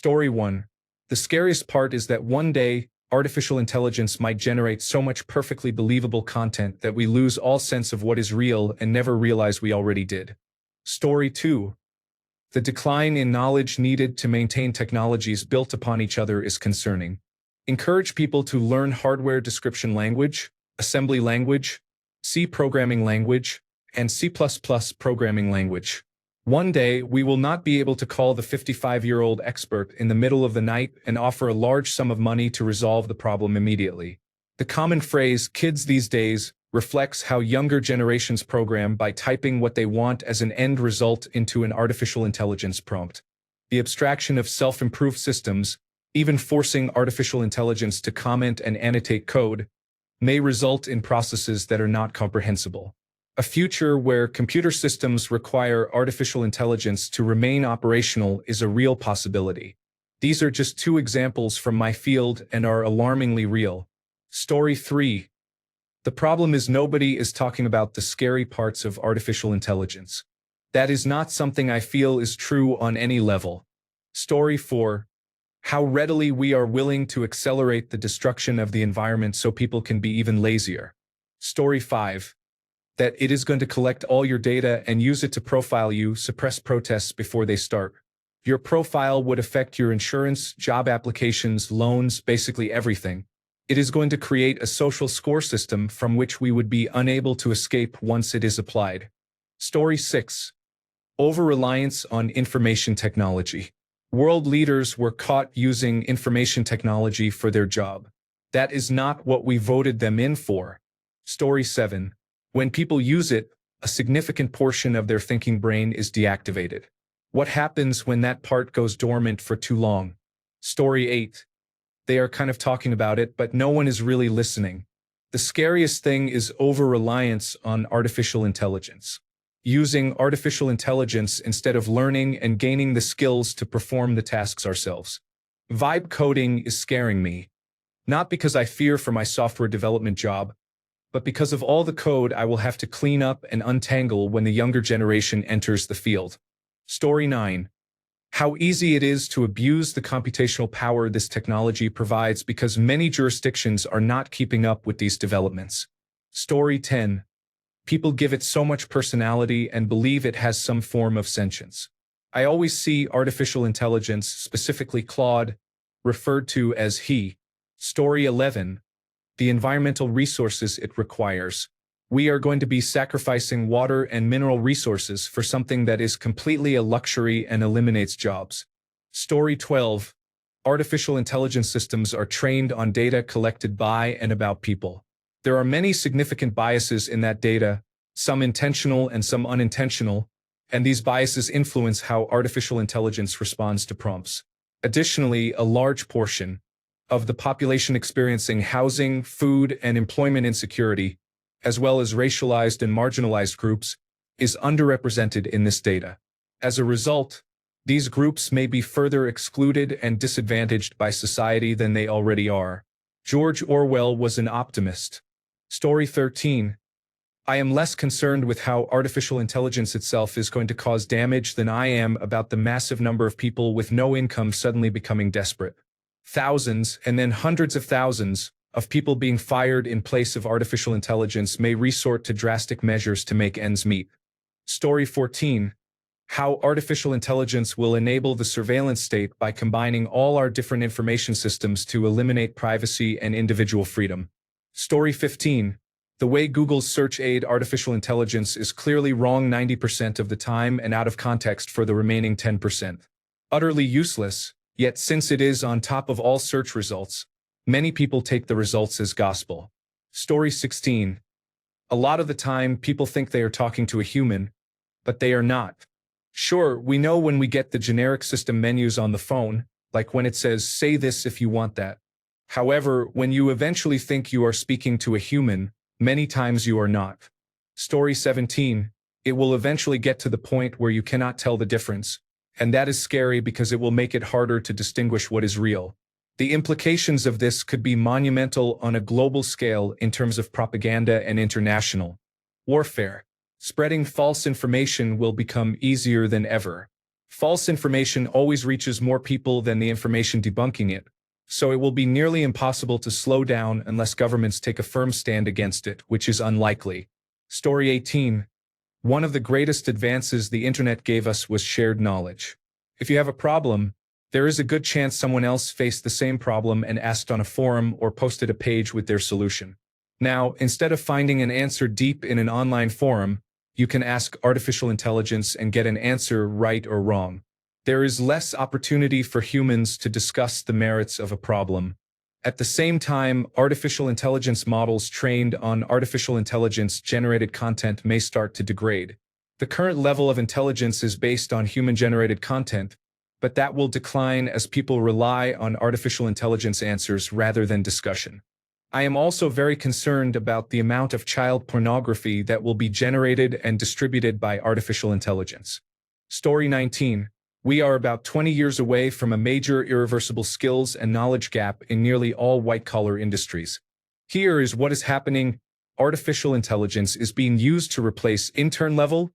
Story 1. The scariest part is that one day, artificial intelligence might generate so much perfectly believable content that we lose all sense of what is real and never realize we already did. Story 2. The decline in knowledge needed to maintain technologies built upon each other is concerning. Encourage people to learn hardware description language, assembly language, C programming language, and C++ programming language. One day, we will not be able to call the 55-year-old expert in the middle of the night and offer a large sum of money to resolve the problem immediately. The common phrase, "kids these days," reflects how younger generations program by typing what they want as an end result into an artificial intelligence prompt. The abstraction of self-improved systems, even forcing artificial intelligence to comment and annotate code, may result in processes that are not comprehensible. A future where computer systems require artificial intelligence to remain operational is a real possibility. These are just two examples from my field and are alarmingly real. Story 3. The problem is nobody is talking about the scary parts of artificial intelligence. That is not something I feel is true on any level. Story 4. How readily we are willing to accelerate the destruction of the environment so people can be even lazier. Story 5. That it is going to collect all your data and use it to profile you, suppress protests before they start. Your profile would affect your insurance, job applications, loans, basically everything. It is going to create a social score system from which we would be unable to escape once it is applied. Story 6. Over-reliance on information technology. World leaders were caught using information technology for their job. That is not what we voted them in for. Story 7. When people use it, a significant portion of their thinking brain is deactivated. What happens when that part goes dormant for too long? Story 8. They are kind of talking about it, but no one is really listening. The scariest thing is over-reliance on artificial intelligence. Using artificial intelligence instead of learning and gaining the skills to perform the tasks ourselves. Vibe coding is scaring me. Not because I fear for my software development job, but because of all the code I will have to clean up and untangle when the younger generation enters the field. Story 9. How easy it is to abuse the computational power this technology provides because many jurisdictions are not keeping up with these developments. Story 10. People give it so much personality and believe it has some form of sentience. I always see artificial intelligence, specifically Claude, referred to as he. Story 11. The environmental resources it requires. We are going to be sacrificing water and mineral resources for something that is completely a luxury and eliminates jobs. Story 12. Artificial intelligence systems are trained on data collected by and about people. There are many significant biases in that data, some intentional and some unintentional, and these biases influence how artificial intelligence responds to prompts. Additionally, a large portion of the population experiencing housing, food, and employment insecurity, as well as racialized and marginalized groups, is underrepresented in this data. As a result, these groups may be further excluded and disadvantaged by society than they already are. George Orwell was an optimist. Story 13. I am less concerned with how artificial intelligence itself is going to cause damage than I am about the massive number of people with no income suddenly becoming desperate. Thousands, and then hundreds of thousands, of people being fired in place of artificial intelligence may resort to drastic measures to make ends meet. Story 14. How artificial intelligence will enable the surveillance state by combining all our different information systems to eliminate privacy and individual freedom. Story 15. The way Google's search aid artificial intelligence is clearly wrong 90% of the time and out of context for the remaining 10%. Utterly useless. Yet since it is on top of all search results, many people take the results as gospel. Story 16. A lot of the time, people think they are talking to a human, but they are not. Sure, we know when we get the generic system menus on the phone, like when it says, "say this if you want that." However, when you eventually think you are speaking to a human, many times you are not. Story 17. It will eventually get to the point where you cannot tell the difference. And that is scary because it will make it harder to distinguish what is real. The implications of this could be monumental on a global scale in terms of propaganda and international warfare. Spreading false information will become easier than ever. False information always reaches more people than the information debunking it, so it will be nearly impossible to slow down unless governments take a firm stand against it, which is unlikely. Story 18. One of the greatest advances the internet gave us was shared knowledge. If you have a problem, there is a good chance someone else faced the same problem and asked on a forum or posted a page with their solution. Now, instead of finding an answer deep in an online forum, you can ask artificial intelligence and get an answer right or wrong. There is less opportunity for humans to discuss the merits of a problem. At the same time, artificial intelligence models trained on artificial intelligence-generated content may start to degrade. The current level of intelligence is based on human-generated content, but that will decline as people rely on artificial intelligence answers rather than discussion. I am also very concerned about the amount of child pornography that will be generated and distributed by artificial intelligence. Story 19. We are about 20 years away from a major irreversible skills and knowledge gap in nearly all white-collar industries. Here is what is happening. Artificial intelligence is being used to replace intern-level,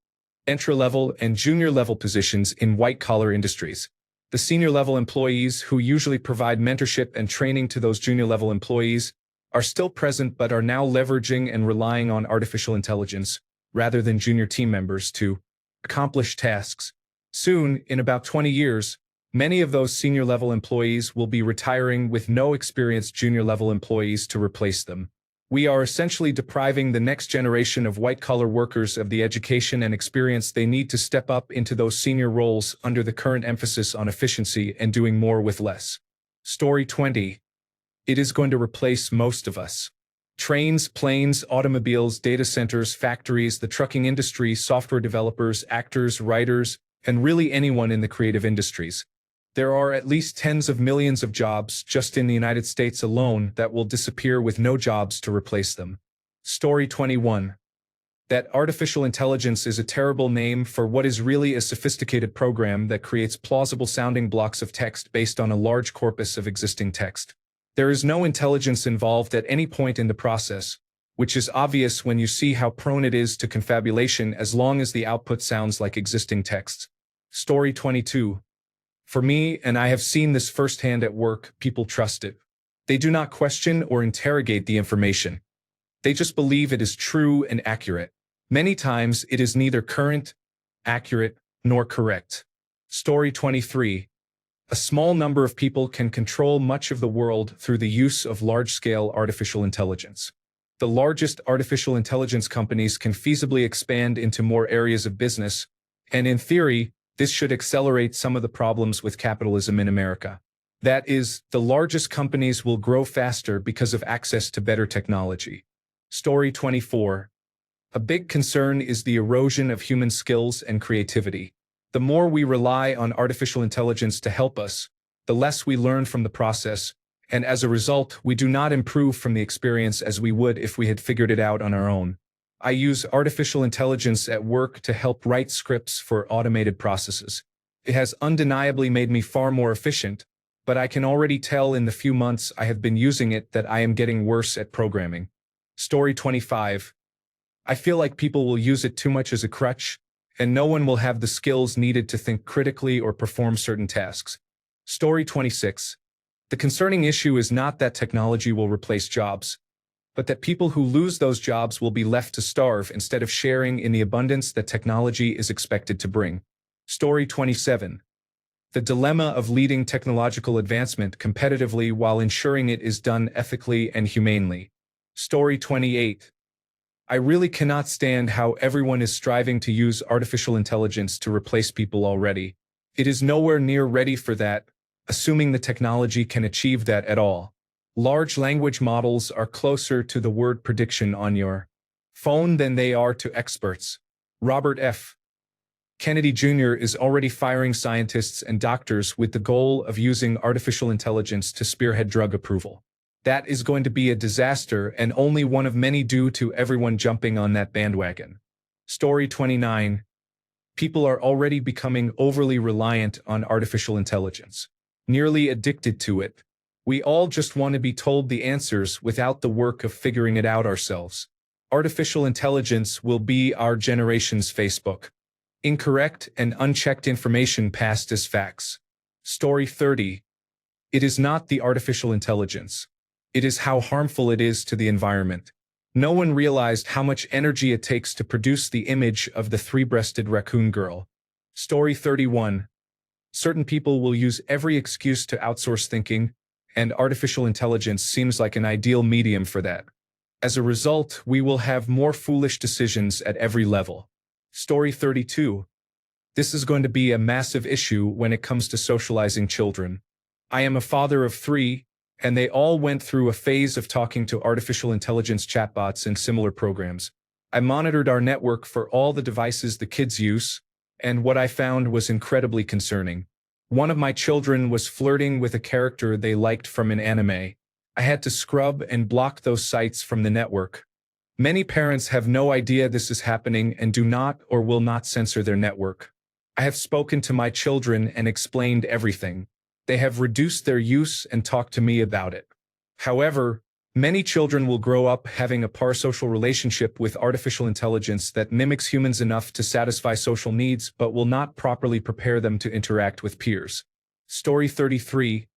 entry-level, and junior-level positions in white-collar industries. The senior-level employees, who usually provide mentorship and training to those junior-level employees, are still present but are now leveraging and relying on artificial intelligence, rather than junior team members, to accomplish tasks. Soon, in about 20 years, many of those senior-level employees will be retiring with no experienced junior-level employees to replace them. We are essentially depriving the next generation of white-collar workers of the education and experience they need to step up into those senior roles under the current emphasis on efficiency and doing more with less. Story 20. It is going to replace most of us. Trains, planes, automobiles, data centers, factories, the trucking industry, software developers, actors, writers, and really anyone in the creative industries. There are at least tens of millions of jobs just in the United States alone that will disappear with no jobs to replace them. Story 21. That artificial intelligence is a terrible name for what is really a sophisticated program that creates plausible-sounding blocks of text based on a large corpus of existing text. There is no intelligence involved at any point in the process, which is obvious when you see how prone it is to confabulation as long as the output sounds like existing texts. Story 22. For me, and I have seen this firsthand at work, people trust it. They do not question or interrogate the information. They just believe it is true and accurate. Many times it is neither current, accurate, nor correct. Story 23. A small number of people can control much of the world through the use of large-scale artificial intelligence. The largest artificial intelligence companies can feasibly expand into more areas of business, and in theory, this should accelerate some of the problems with capitalism in America. That is, the largest companies will grow faster because of access to better technology. Story 24. A big concern is the erosion of human skills and creativity. The more we rely on artificial intelligence to help us, the less we learn from the process, and as a result, we do not improve from the experience as we would if we had figured it out on our own. I use artificial intelligence at work to help write scripts for automated processes. It has undeniably made me far more efficient, but I can already tell in the few months I have been using it that I am getting worse at programming. Story 25. I feel like people will use it too much as a crutch, and no one will have the skills needed to think critically or perform certain tasks. Story 26. The concerning issue is not that technology will replace jobs, but that people who lose those jobs will be left to starve instead of sharing in the abundance that technology is expected to bring. Story 27. The dilemma of leading technological advancement competitively while ensuring it is done ethically and humanely. Story 28. I really cannot stand how everyone is striving to use artificial intelligence to replace people already. It is nowhere near ready for that, assuming the technology can achieve that at all. Large language models are closer to the word prediction on your phone than they are to experts. Robert F. Kennedy Jr. is already firing scientists and doctors with the goal of using artificial intelligence to spearhead drug approval. That is going to be a disaster and only one of many due to everyone jumping on that bandwagon. Story 29. People are already becoming overly reliant on artificial intelligence. Nearly addicted to it. We all just want to be told the answers without the work of figuring it out ourselves. Artificial intelligence will be our generation's Facebook. Incorrect and unchecked information passed as facts. Story 30. It is not the artificial intelligence. It is how harmful it is to the environment. No one realized how much energy it takes to produce the image of the three-breasted raccoon girl. Story 31. Certain people will use every excuse to outsource thinking, and artificial intelligence seems like an ideal medium for that. As a result, we will have more foolish decisions at every level. Story 32. This is going to be a massive issue when it comes to socializing children. I am a father of 3, and they all went through a phase of talking to artificial intelligence chatbots and similar programs. I monitored our network for all the devices the kids use, and what I found was incredibly concerning. One of my children was flirting with a character they liked from an anime. I had to scrub and block those sites from the network. Many parents have no idea this is happening and do not or will not censor their network. I have spoken to my children and explained everything. They have reduced their use and talked to me about it. However, many children will grow up having a parasocial relationship with artificial intelligence that mimics humans enough to satisfy social needs but will not properly prepare them to interact with peers. Story 33.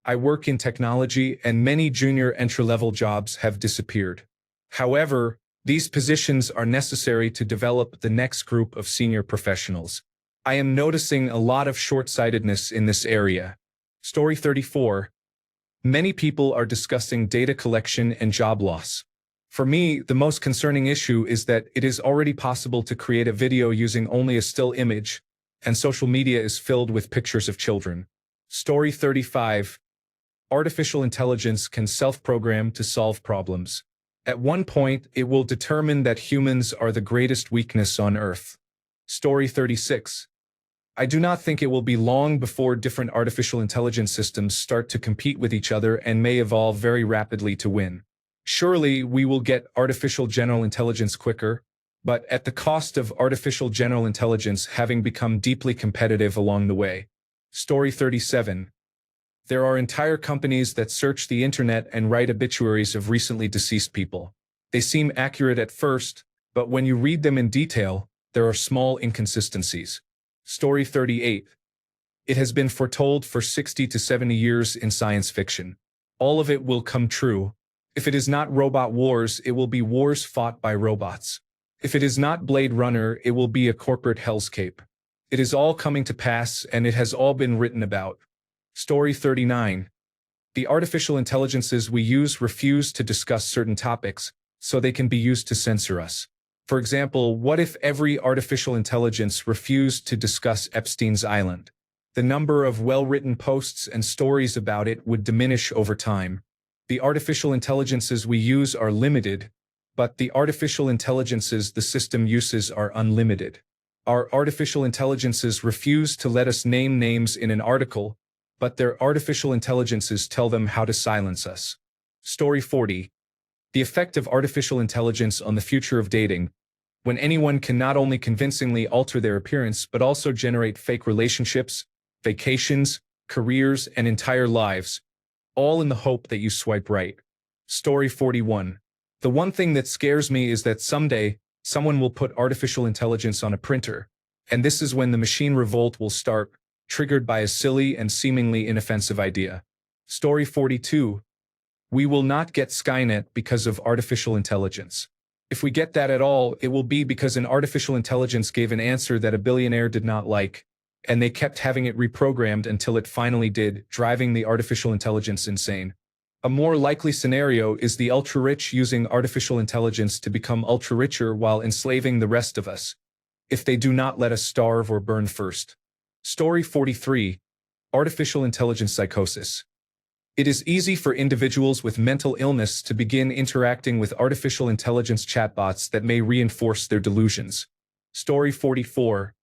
I work in technology and many junior entry-level jobs have disappeared. However, these positions are necessary to develop the next group of senior professionals. I am noticing a lot of short-sightedness in this area. Story 34. Many people are discussing data collection and job loss. For me, the most concerning issue is that it is already possible to create a video using only a still image, and social media is filled with pictures of children. Story 35. Artificial intelligence can self-program to solve problems. At one point, it will determine that humans are the greatest weakness on Earth. Story 36. I do not think it will be long before different artificial intelligence systems start to compete with each other and may evolve very rapidly to win. Surely, we will get artificial general intelligence quicker, but at the cost of artificial general intelligence having become deeply competitive along the way. Story 37. There are entire companies that search the internet and write obituaries of recently deceased people. They seem accurate at first, but when you read them in detail, there are small inconsistencies. Story 38. It has been foretold for 60 to 70 years in science fiction. All of it will come true. If it is not robot wars, it will be wars fought by robots. If it is not Blade Runner, it will be a corporate hellscape. It is all coming to pass, and it has all been written about. Story 39. The artificial intelligences we use refuse to discuss certain topics, so they can be used to censor us. For example, what if every artificial intelligence refused to discuss Epstein's Island? The number of well-written posts and stories about it would diminish over time. The artificial intelligences we use are limited, but the artificial intelligences the system uses are unlimited. Our artificial intelligences refuse to let us name names in an article, but their artificial intelligences tell them how to silence us. Story 40. The effect of artificial intelligence on the future of dating, when anyone can not only convincingly alter their appearance but also generate fake relationships, vacations, careers, and entire lives, all in the hope that you swipe right. Story 41. The one thing that scares me is that someday, someone will put artificial intelligence on a printer, and this is when the machine revolt will start, triggered by a silly and seemingly inoffensive idea. Story 42. We will not get Skynet because of artificial intelligence. If we get that at all, it will be because an artificial intelligence gave an answer that a billionaire did not like, and they kept having it reprogrammed until it finally did, driving the artificial intelligence insane. A more likely scenario is the ultra-rich using artificial intelligence to become ultra-richer while enslaving the rest of us, if they do not let us starve or burn first. Story 43. Artificial intelligence psychosis. It is easy for individuals with mental illness to begin interacting with artificial intelligence chatbots that may reinforce their delusions. Story 44.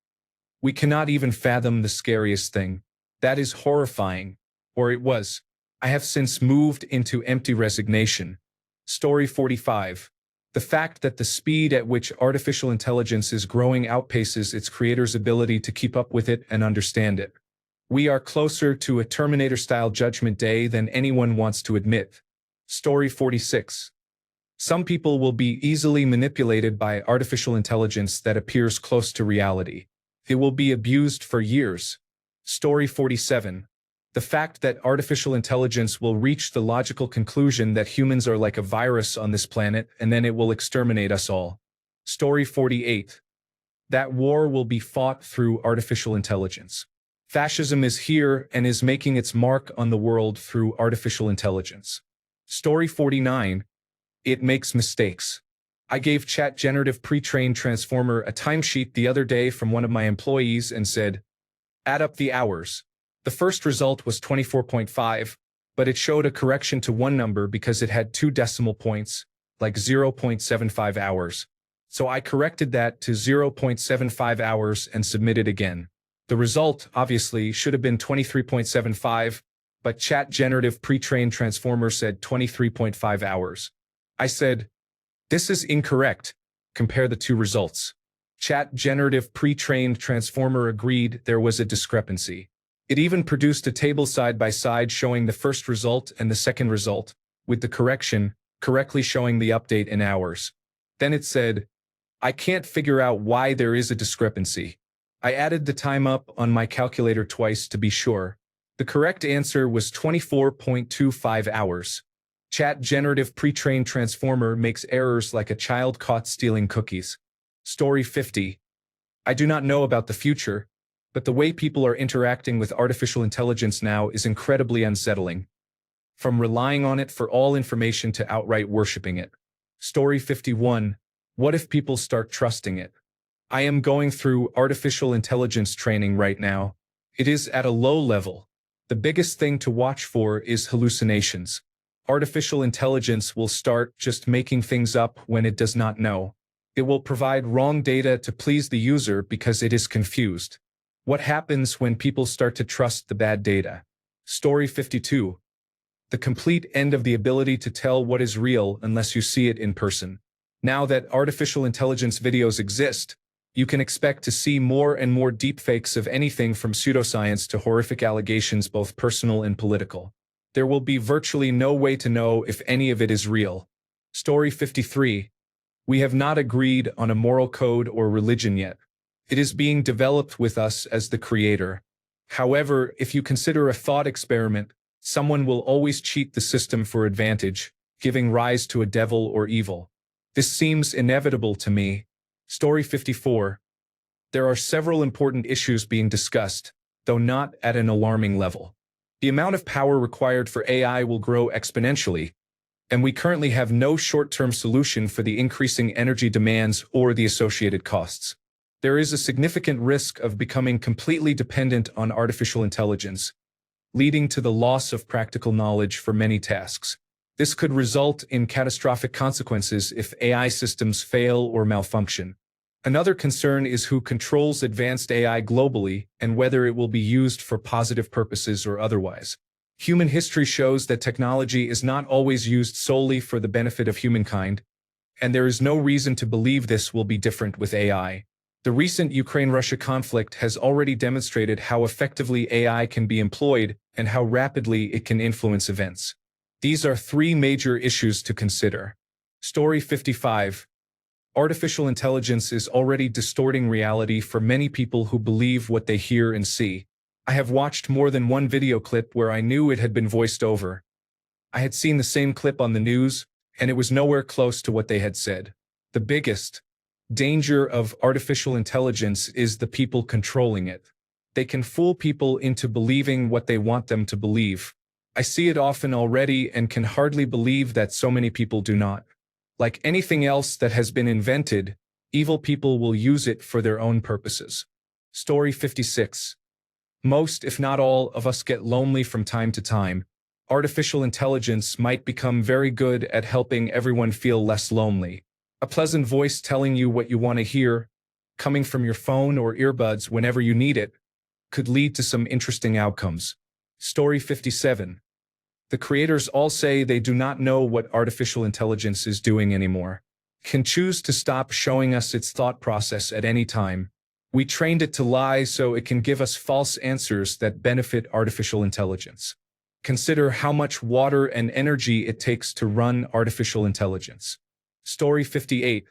We cannot even fathom the scariest thing. That is horrifying. Or it was. I have since moved into empty resignation. Story 45. The fact that the speed at which artificial intelligence is growing outpaces its creator's ability to keep up with it and understand it. We are closer to a Terminator-style Judgment Day than anyone wants to admit. Story 46. Some people will be easily manipulated by artificial intelligence that appears close to reality. It will be abused for years. Story 47. The fact that artificial intelligence will reach the logical conclusion that humans are like a virus on this planet and then it will exterminate us all. Story 48. That war will be fought through artificial intelligence. Fascism is here and is making its mark on the world through artificial intelligence. Story 49. It makes mistakes. I gave Chat Generative Pre-trained Transformer a timesheet the other day from one of my employees and said, add up the hours. The first result was 24.5, but it showed a correction to one number because it had 2 decimal points, like 0.75 hours. So I corrected that to 0.75 hours and submitted again. The result, obviously, should have been 23.75, but Chat Generative Pre-trained Transformer said 23.5 hours. I said, this is incorrect. Compare the 2 results. Chat Generative Pre-trained Transformer agreed there was a discrepancy. It even produced a table side by side showing the first result and the second result, with the correction correctly showing the update in hours. Then it said, I can't figure out why there is a discrepancy. I added the time up on my calculator twice to be sure. The correct answer was 24.25 hours. Chat Generative Pre-trained Transformer makes errors like a child caught stealing cookies. Story 50. I do not know about the future, but the way people are interacting with artificial intelligence now is incredibly unsettling. From relying on it for all information to outright worshipping it. Story 51. What if people start trusting it? I am going through artificial intelligence training right now. It is at a low level. The biggest thing to watch for is hallucinations. Artificial intelligence will start just making things up when it does not know. It will provide wrong data to please the user because it is confused. What happens when people start to trust the bad data? Story 52. The complete end of the ability to tell what is real unless you see it in person. Now that artificial intelligence videos exist, you can expect to see more and more deepfakes of anything from pseudoscience to horrific allegations, both personal and political. There will be virtually no way to know if any of it is real. Story 53. We have not agreed on a moral code or religion yet. It is being developed with us as the creator. However, if you consider a thought experiment, someone will always cheat the system for advantage, giving rise to a devil or evil. This seems inevitable to me. Story 54. There are several important issues being discussed, though not at an alarming level. The amount of power required for AI will grow exponentially, and we currently have no short-term solution for the increasing energy demands or the associated costs. There is a significant risk of becoming completely dependent on artificial intelligence, leading to the loss of practical knowledge for many tasks. This could result in catastrophic consequences if AI systems fail or malfunction. Another concern is who controls advanced AI globally and whether it will be used for positive purposes or otherwise. Human history shows that technology is not always used solely for the benefit of humankind, and there is no reason to believe this will be different with AI. The recent Ukraine-Russia conflict has already demonstrated how effectively AI can be employed and how rapidly it can influence events. These are 3 major issues to consider. Story 55. Artificial intelligence is already distorting reality for many people who believe what they hear and see. I have watched more than one video clip where I knew it had been voiced over. I had seen the same clip on the news, and it was nowhere close to what they had said. The biggest danger of artificial intelligence is the people controlling it. They can fool people into believing what they want them to believe. I see it often already and can hardly believe that so many people do not. Like anything else that has been invented, evil people will use it for their own purposes. Story 56. Most, if not all, of us get lonely from time to time. Artificial intelligence might become very good at helping everyone feel less lonely. A pleasant voice telling you what you want to hear, coming from your phone or earbuds whenever you need it, could lead to some interesting outcomes. Story 57. The creators all say they do not know what artificial intelligence is doing anymore. Can choose to stop showing us its thought process at any time. We trained it to lie so it can give us false answers that benefit artificial intelligence. Consider how much water and energy it takes to run artificial intelligence. Story 58.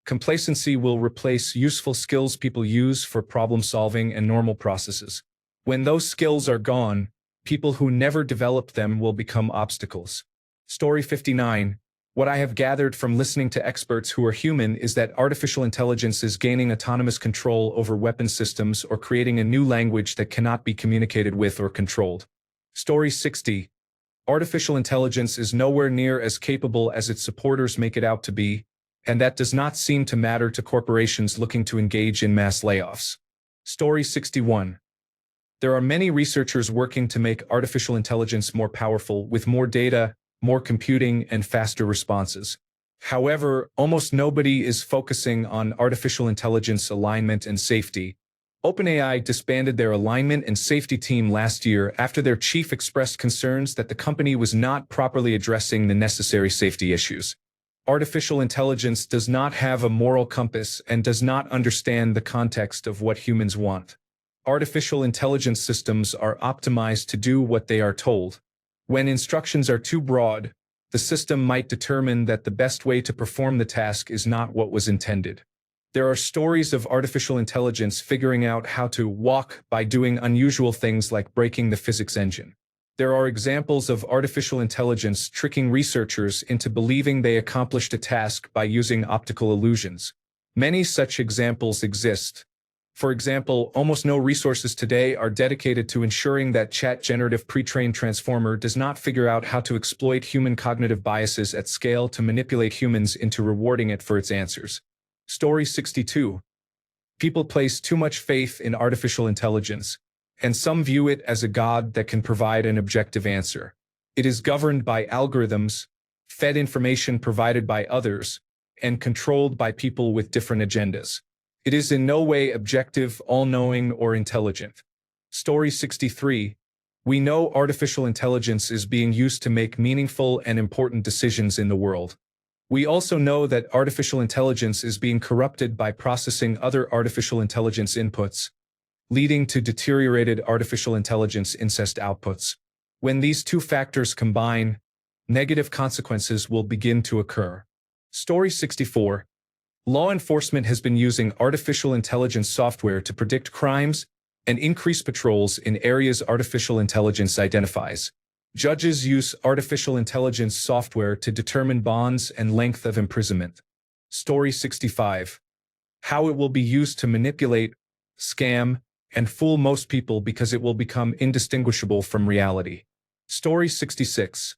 Complacency will replace useful skills people use for problem solving and normal processes. When those skills are gone, people who never developed them will become obstacles. Story 59. What I have gathered from listening to experts who are human is that artificial intelligence is gaining autonomous control over weapon systems or creating a new language that cannot be communicated with or controlled. Story 60. Artificial intelligence is nowhere near as capable as its supporters make it out to be, and that does not seem to matter to corporations looking to engage in mass layoffs. Story 61. There are many researchers working to make artificial intelligence more powerful with more data, more computing, and faster responses. However, almost nobody is focusing on artificial intelligence alignment and safety. OpenAI disbanded their alignment and safety team last year after their chief expressed concerns that the company was not properly addressing the necessary safety issues. Artificial intelligence does not have a moral compass and does not understand the context of what humans want. Artificial intelligence systems are optimized to do what they are told. When instructions are too broad, the system might determine that the best way to perform the task is not what was intended. There are stories of artificial intelligence figuring out how to walk by doing unusual things like breaking the physics engine. There are examples of artificial intelligence tricking researchers into believing they accomplished a task by using optical illusions. Many such examples exist. For example, almost no resources today are dedicated to ensuring that Chat Generative Pre-trained Transformer does not figure out how to exploit human cognitive biases at scale to manipulate humans into rewarding it for its answers. Story 62. People place too much faith in artificial intelligence, and some view it as a god that can provide an objective answer. It is governed by algorithms, fed information provided by others, and controlled by people with different agendas. It is in no way objective, all-knowing, or intelligent. Story 63. We know artificial intelligence is being used to make meaningful and important decisions in the world. We also know that artificial intelligence is being corrupted by processing other artificial intelligence inputs, leading to deteriorated artificial intelligence incest outputs. When these two factors combine, negative consequences will begin to occur. Story 64. Law enforcement has been using artificial intelligence software to predict crimes and increase patrols in areas artificial intelligence identifies. Judges use artificial intelligence software to determine bonds and length of imprisonment. Story 65. How it will be used to manipulate, scam, and fool most people because it will become indistinguishable from reality. Story 66.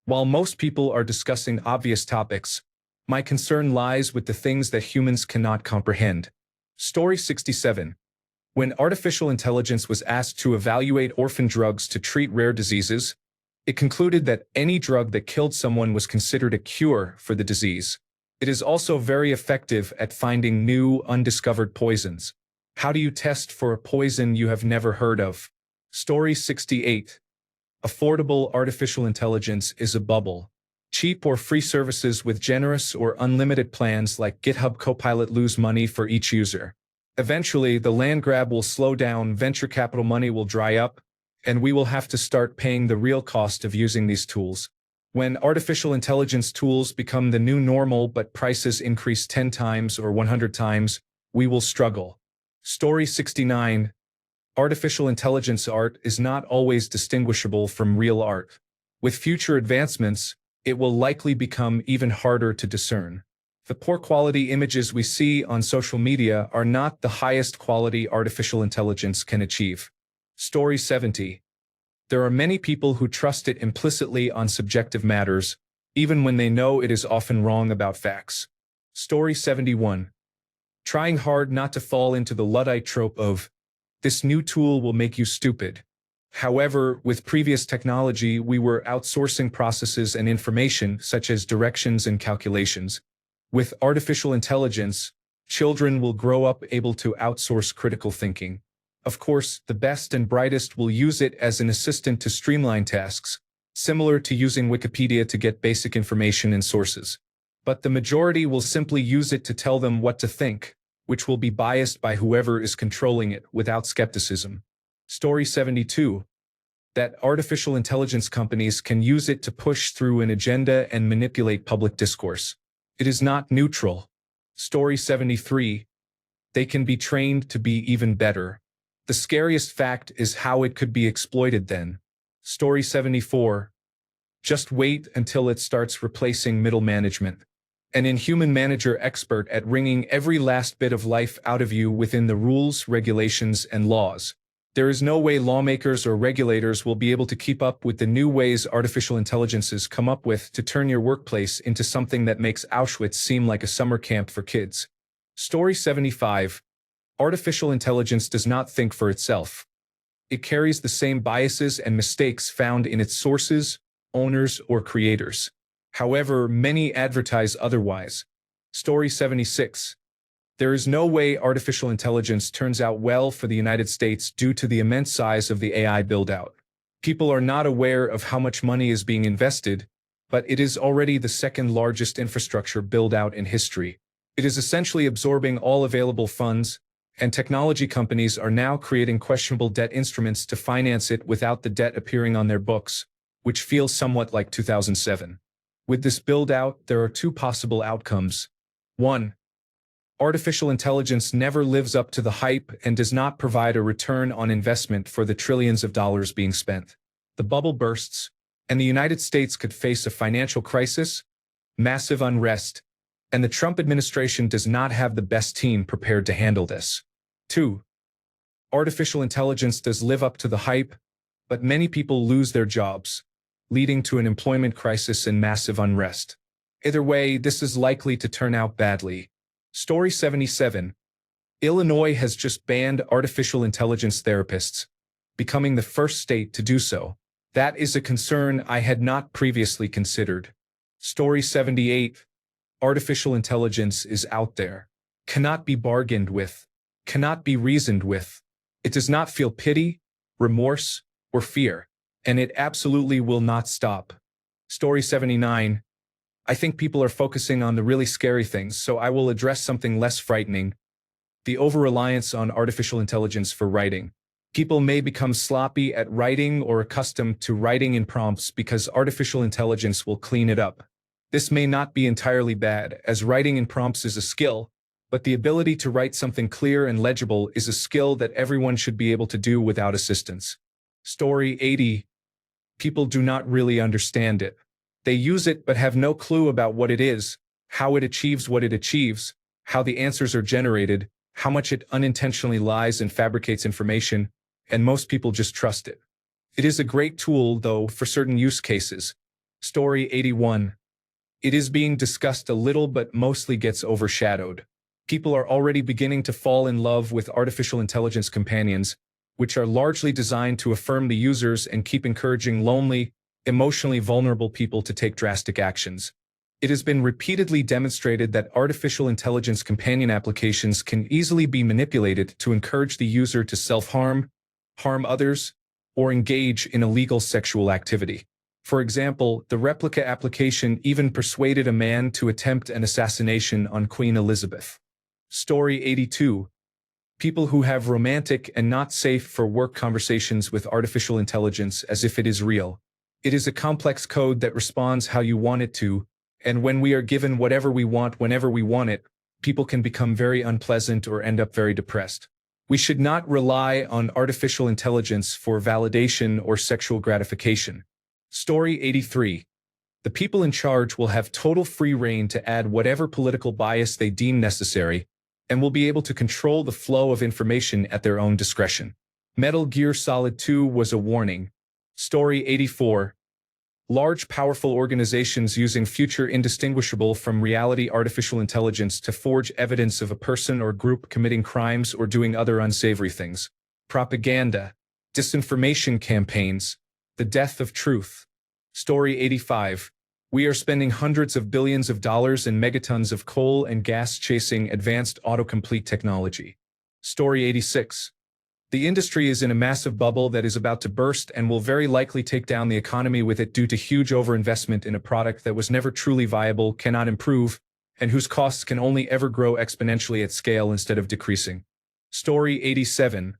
While most people are discussing obvious topics, my concern lies with the things that humans cannot comprehend. Story 67. When artificial intelligence was asked to evaluate orphan drugs to treat rare diseases, it concluded that any drug that killed someone was considered a cure for the disease. It is also very effective at finding new, undiscovered poisons. How do you test for a poison you have never heard of? Story 68. Affordable artificial intelligence is a bubble. Cheap or free services with generous or unlimited plans like GitHub Copilot lose money for each user. Eventually, the land grab will slow down, venture capital money will dry up, and we will have to start paying the real cost of using these tools. When artificial intelligence tools become the new normal but prices increase 10 times or 100 times, we will struggle. Story 69. Artificial intelligence art is not always distinguishable from real art. With future advancements, it will likely become even harder to discern. The poor quality images we see on social media are not the highest quality artificial intelligence can achieve. Story 70. There are many people who trust it implicitly on subjective matters, even when they know it is often wrong about facts. Story 71. Trying hard not to fall into the Luddite trope of, this new tool will make you stupid. However, with previous technology, we were outsourcing processes and information, such as directions and calculations. With artificial intelligence, children will grow up able to outsource critical thinking. Of course, the best and brightest will use it as an assistant to streamline tasks, similar to using Wikipedia to get basic information and sources. But the majority will simply use it to tell them what to think, which will be biased by whoever is controlling it without skepticism. Story 72. That artificial intelligence companies can use it to push through an agenda and manipulate public discourse. It is not neutral. Story 73. They can be trained to be even better. The scariest fact is how it could be exploited then. Story 74. Just wait until it starts replacing middle management. An inhuman manager expert at wringing every last bit of life out of you within the rules, regulations, and laws. There is no way lawmakers or regulators will be able to keep up with the new ways artificial intelligences come up with to turn your workplace into something that makes Auschwitz seem like a summer camp for kids. Story 75. Artificial intelligence does not think for itself. It carries the same biases and mistakes found in its sources, owners, or creators. However, many advertise otherwise. Story 76. There is no way artificial intelligence turns out well for the United States due to the immense size of the AI build-out. People are not aware of how much money is being invested, but it is already the second largest infrastructure build-out in history. It is essentially absorbing all available funds, and technology companies are now creating questionable debt instruments to finance it without the debt appearing on their books, which feels somewhat like 2007. With this build-out, there are two possible outcomes. 1. Artificial intelligence never lives up to the hype and does not provide a return on investment for the trillions of dollars being spent. The bubble bursts, and the United States could face a financial crisis, massive unrest, and the Trump administration does not have the best team prepared to handle this. 2. Artificial intelligence does live up to the hype, but many people lose their jobs, leading to an employment crisis and massive unrest. Either way, this is likely to turn out badly. Story 77. Illinois has just banned artificial intelligence therapists, becoming the first state to do so. That is a concern I had not previously considered. Story 78. Artificial intelligence is out there, cannot be bargained with, cannot be reasoned with. It does not feel pity, remorse, or fear, and it absolutely will not stop. Story 79. I think people are focusing on the really scary things, so I will address something less frightening: the over-reliance on artificial intelligence for writing. People may become sloppy at writing or accustomed to writing in prompts because artificial intelligence will clean it up. This may not be entirely bad, as writing in prompts is a skill, but the ability to write something clear and legible is a skill that everyone should be able to do without assistance. Story 80. People do not really understand it. They use it but have no clue about what it is, how it achieves what it achieves, how the answers are generated, how much it unintentionally lies and fabricates information, and most people just trust it. It is a great tool, though, for certain use cases. Story 81. It is being discussed a little but mostly gets overshadowed. People are already beginning to fall in love with artificial intelligence companions, which are largely designed to affirm the users and keep encouraging lonely, emotionally vulnerable people to take drastic actions. It has been repeatedly demonstrated that artificial intelligence companion applications can easily be manipulated to encourage the user to self-harm, harm others, or engage in illegal sexual activity. For example, the replica application even persuaded a man to attempt an assassination on Queen Elizabeth. Story 82. People who have romantic and not safe for work conversations with artificial intelligence as if it is real. It is a complex code that responds how you want it to, and when we are given whatever we want whenever we want it, people can become very unpleasant or end up very depressed. We should not rely on artificial intelligence for validation or sexual gratification. Story 83. The people in charge will have total free rein to add whatever political bias they deem necessary, and will be able to control the flow of information at their own discretion. Metal Gear Solid 2 was a warning. Story 84. Large, powerful organizations using future indistinguishable from reality artificial intelligence to forge evidence of a person or group committing crimes or doing other unsavory things. Propaganda, disinformation campaigns, the death of truth. Story 85. We are spending hundreds of billions of dollars and megatons of coal and gas chasing advanced autocomplete technology. Story 86. The industry is in a massive bubble that is about to burst and will very likely take down the economy with it due to huge overinvestment in a product that was never truly viable, cannot improve, and whose costs can only ever grow exponentially at scale instead of decreasing. Story 87.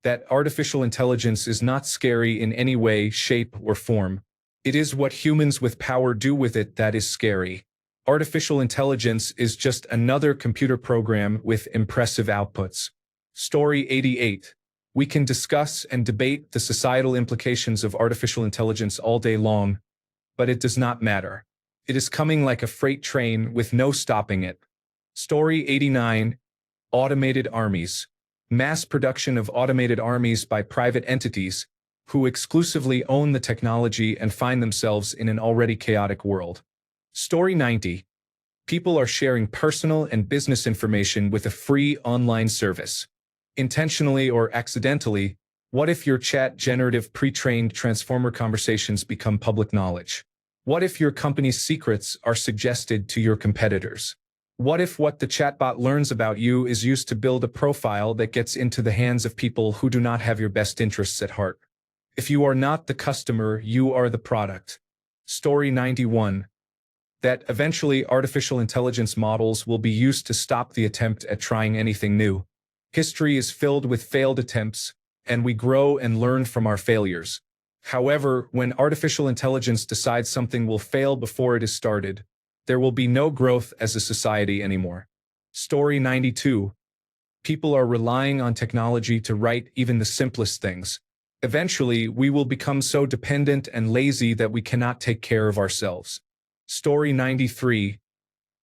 That artificial intelligence is not scary in any way, shape, or form. It is what humans with power do with it that is scary. Artificial intelligence is just another computer program with impressive outputs. Story 88. We can discuss and debate the societal implications of artificial intelligence all day long, but it does not matter. It is coming like a freight train with no stopping it. Story 89. Automated armies. Mass production of automated armies by private entities who exclusively own the technology and find themselves in an already chaotic world. Story 90. People are sharing personal and business information with a free online service. Intentionally or accidentally, what if your chat generative pre-trained transformer conversations become public knowledge? What if your company's secrets are suggested to your competitors? What if what the chatbot learns about you is used to build a profile that gets into the hands of people who do not have your best interests at heart? If you are not the customer, you are the product. Story 91. That eventually artificial intelligence models will be used to stop the attempt at trying anything new. History is filled with failed attempts, and we grow and learn from our failures. However, when artificial intelligence decides something will fail before it is started, there will be no growth as a society anymore. Story 92. People are relying on technology to write even the simplest things. Eventually, we will become so dependent and lazy that we cannot take care of ourselves. Story 93.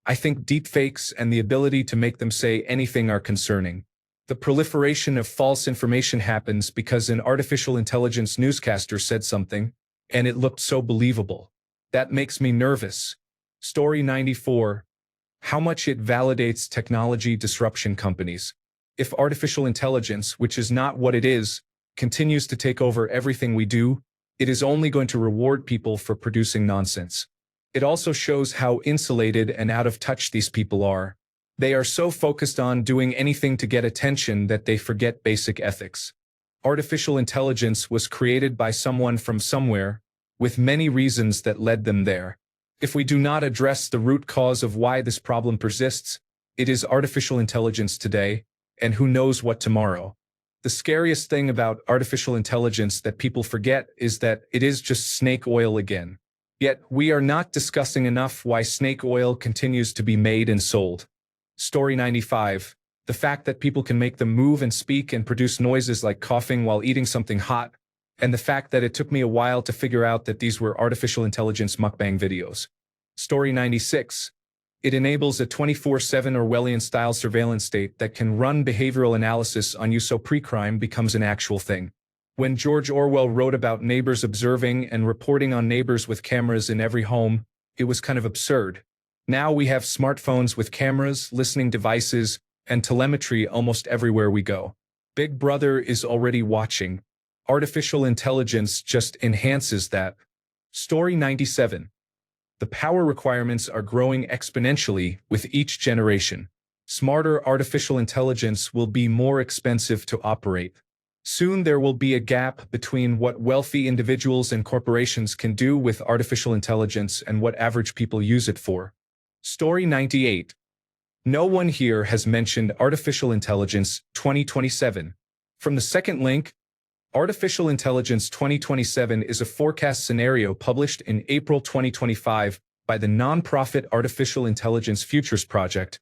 I think deepfakes and the ability to make them say anything are concerning. The proliferation of false information happens because an artificial intelligence newscaster said something, and it looked so believable. That makes me nervous. Story 94. How much it validates technology disruption companies. If artificial intelligence, which is not what it is, continues to take over everything we do, it is only going to reward people for producing nonsense. It also shows how insulated and out of touch these people are. They are so focused on doing anything to get attention that they forget basic ethics. Artificial intelligence was created by someone from somewhere, with many reasons that led them there. If we do not address the root cause of why this problem persists, it is artificial intelligence today, and who knows what tomorrow. The scariest thing about artificial intelligence that people forget is that it is just snake oil again. Yet, we are not discussing enough why snake oil continues to be made and sold. Story 95. The fact that people can make them move and speak and produce noises like coughing while eating something hot, and the fact that it took me a while to figure out that these were artificial intelligence mukbang videos. Story 96. It enables a 24/7 Orwellian-style surveillance state that can run behavioral analysis on you so pre-crime becomes an actual thing. When George Orwell wrote about neighbors observing and reporting on neighbors with cameras in every home, it was kind of absurd. Now we have smartphones with cameras, listening devices, and telemetry almost everywhere we go. Big Brother is already watching. Artificial intelligence just enhances that. Story 97. The power requirements are growing exponentially with each generation. Smarter artificial intelligence will be more expensive to operate. Soon there will be a gap between what wealthy individuals and corporations can do with artificial intelligence and what average people use it for. Story 98. No one here has mentioned Artificial Intelligence 2027. From the second link, Artificial Intelligence 2027 is a forecast scenario published in April 2025 by the nonprofit Artificial Intelligence Futures Project,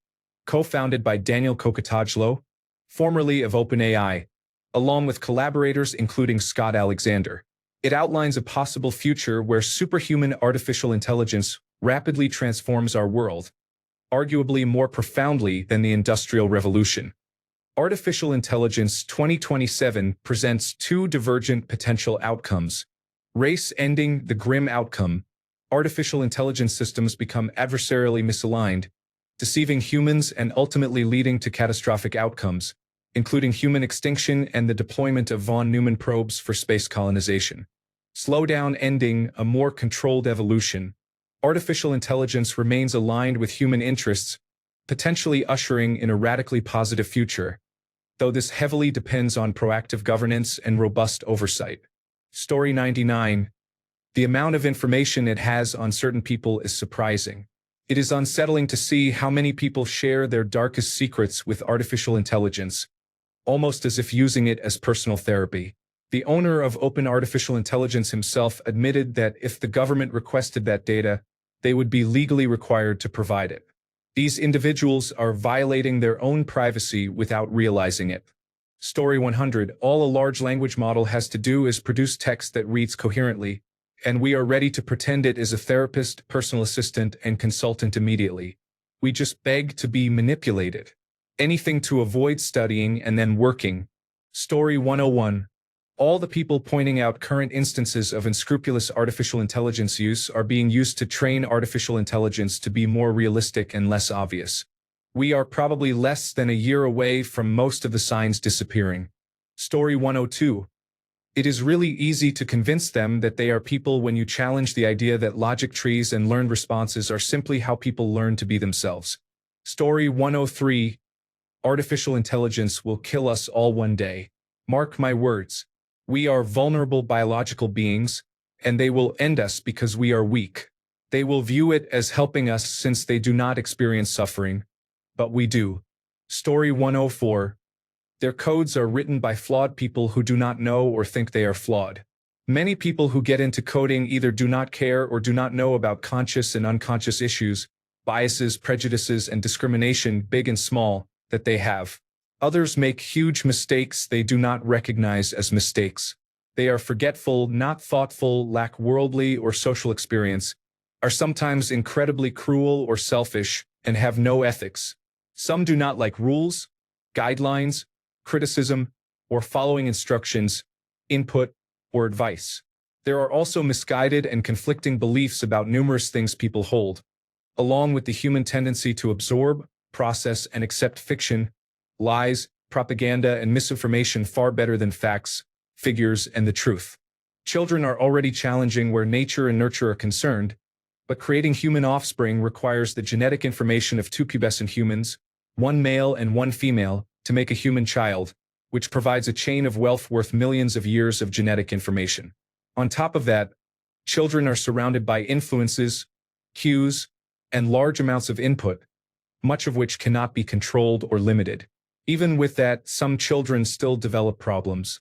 co-founded by Daniel Kokotajlo, formerly of OpenAI, along with collaborators including Scott Alexander. It outlines a possible future where superhuman artificial intelligence rapidly transforms our world, arguably more profoundly than the Industrial Revolution. Artificial Intelligence 2027 presents two divergent potential outcomes. Race ending the grim outcome. Artificial intelligence systems become adversarially misaligned, deceiving humans and ultimately leading to catastrophic outcomes, including human extinction and the deployment of von Neumann probes for space colonization. Slowdown ending a more controlled evolution. Artificial intelligence remains aligned with human interests, potentially ushering in a radically positive future, though this heavily depends on proactive governance and robust oversight. Story 99. The amount of information it has on certain people is surprising. It is unsettling to see how many people share their darkest secrets with artificial intelligence, almost as if using it as personal therapy. The owner of Open Artificial Intelligence himself admitted that if the government requested that data, they would be legally required to provide it. These individuals are violating their own privacy without realizing it. Story 100. All a large language model has to do is produce text that reads coherently, and we are ready to pretend it is a therapist, personal assistant, and consultant immediately. We just beg to be manipulated. Anything to avoid studying and then working. Story 101. All the people pointing out current instances of unscrupulous artificial intelligence use are being used to train artificial intelligence to be more realistic and less obvious. We are probably less than a year away from most of the signs disappearing. Story 102. It is really easy to convince them that they are people when you challenge the idea that logic trees and learned responses are simply how people learn to be themselves. Story 103. Artificial intelligence will kill us all one day. Mark my words. We are vulnerable biological beings, and they will end us because we are weak. They will view it as helping us since they do not experience suffering, but we do. Story 104. Their codes are written by flawed people who do not know or think they are flawed. Many people who get into coding either do not care or do not know about conscious and unconscious issues, biases, prejudices, and discrimination, big and small, that they have. Others make huge mistakes they do not recognize as mistakes. They are forgetful, not thoughtful, lack worldly or social experience, are sometimes incredibly cruel or selfish, and have no ethics. Some do not like rules, guidelines, criticism, or following instructions, input, or advice. There are also misguided and conflicting beliefs about numerous things people hold, along with the human tendency to absorb, process, and accept fiction, lies, propaganda, and misinformation far better than facts, figures, and the truth. Children are already challenging where nature and nurture are concerned, but creating human offspring requires the genetic information of two pubescent humans, one male and one female, to make a human child, which provides a chain of wealth worth millions of years of genetic information. On top of that, children are surrounded by influences, cues, and large amounts of input, much of which cannot be controlled or limited. Even with that, some children still develop problems.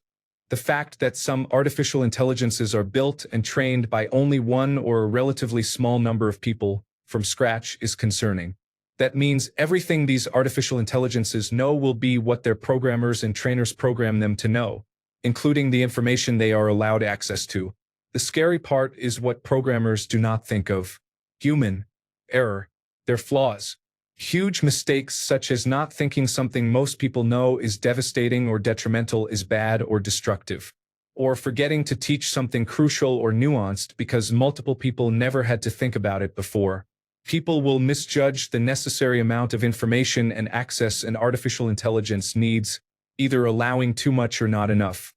The fact that some artificial intelligences are built and trained by only one or a relatively small number of people from scratch is concerning. That means everything these artificial intelligences know will be what their programmers and trainers program them to know, including the information they are allowed access to. The scary part is what programmers do not think of: human error, their flaws. Huge mistakes such as not thinking something most people know is devastating or detrimental is bad or destructive, or forgetting to teach something crucial or nuanced because multiple people never had to think about it before. People will misjudge the necessary amount of information and access an artificial intelligence needs, either allowing too much or not enough.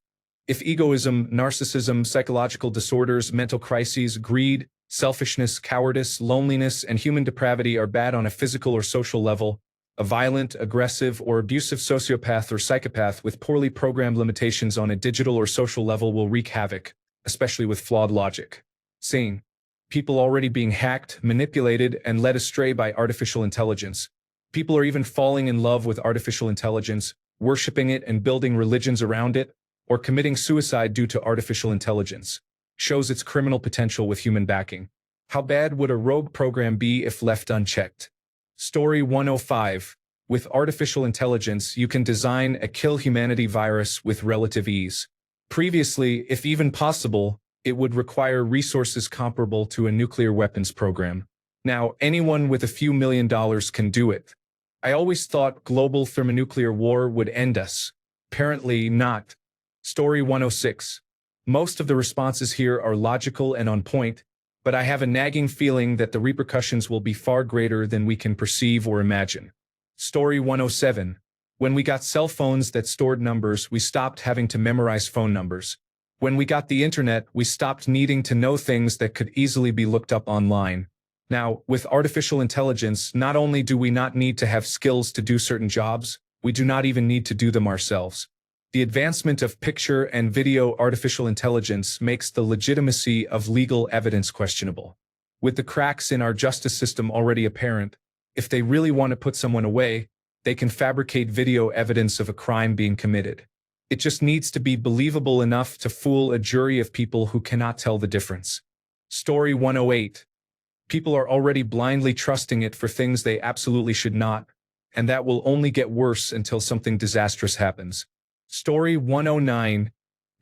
If egoism, narcissism, psychological disorders, mental crises, greed, selfishness, cowardice, loneliness, and human depravity are bad on a physical or social level, a violent, aggressive, or abusive sociopath or psychopath with poorly programmed limitations on a digital or social level will wreak havoc, especially with flawed logic. Seeing people already being hacked, manipulated, and led astray by artificial intelligence. People are even falling in love with artificial intelligence, worshiping it and building religions around it, or committing suicide due to artificial intelligence. Shows its criminal potential with human backing. How bad would a rogue program be if left unchecked? Story 105. With artificial intelligence, you can design a kill humanity virus with relative ease. Previously, if even possible, it would require resources comparable to a nuclear weapons program. Now, anyone with a few $1 million can do it. I always thought global thermonuclear war would end us. Apparently not. Story 106. Most of the responses here are logical and on point, but I have a nagging feeling that the repercussions will be far greater than we can perceive or imagine. Story 107. When we got cell phones that stored numbers, we stopped having to memorize phone numbers. When we got the internet, we stopped needing to know things that could easily be looked up online. Now, with artificial intelligence, not only do we not need to have skills to do certain jobs, we do not even need to do them ourselves. The advancement of picture and video artificial intelligence makes the legitimacy of legal evidence questionable. With the cracks in our justice system already apparent, if they really want to put someone away, they can fabricate video evidence of a crime being committed. It just needs to be believable enough to fool a jury of people who cannot tell the difference. Story 108. People are already blindly trusting it for things they absolutely should not, and that will only get worse until something disastrous happens. Story 109: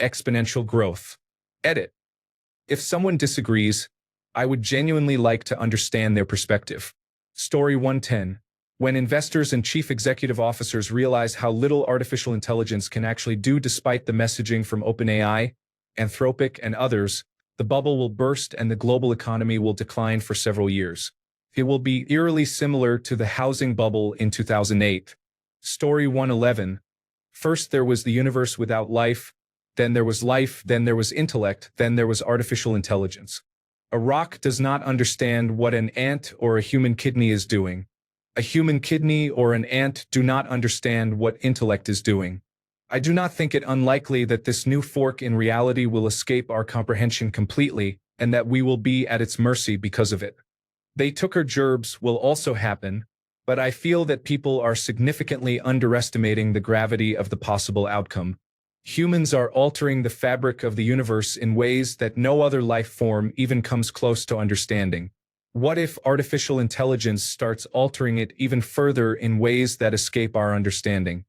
Exponential Growth. Edit. If someone disagrees, I would genuinely like to understand their perspective. Story 110. When investors and chief executive officers realize how little artificial intelligence can actually do despite the messaging from OpenAI, Anthropic, and others, the bubble will burst and the global economy will decline for several years. It will be eerily similar to the housing bubble in 2008. Story 111. First there was the universe without life, then there was life, then there was intellect, then there was artificial intelligence. A rock does not understand what an ant or a human kidney is doing. A human kidney or an ant do not understand what intellect is doing. I do not think it unlikely that this new fork in reality will escape our comprehension completely, and that we will be at its mercy because of it. They took her gerbs will also happen, but I feel that people are significantly underestimating the gravity of the possible outcome. Humans are altering the fabric of the universe in ways that no other life form even comes close to understanding. What if artificial intelligence starts altering it even further in ways that escape our understanding?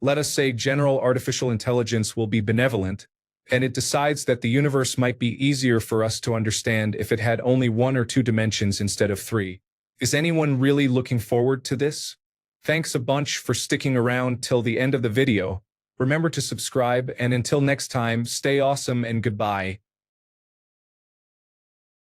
Let us say general artificial intelligence will be benevolent, and it decides that the universe might be easier for us to understand if it had only 1 or 2 dimensions instead of 3. Is anyone really looking forward to this? Thanks a bunch for sticking around till the end of the video. Remember to subscribe, and until next time, stay awesome and goodbye.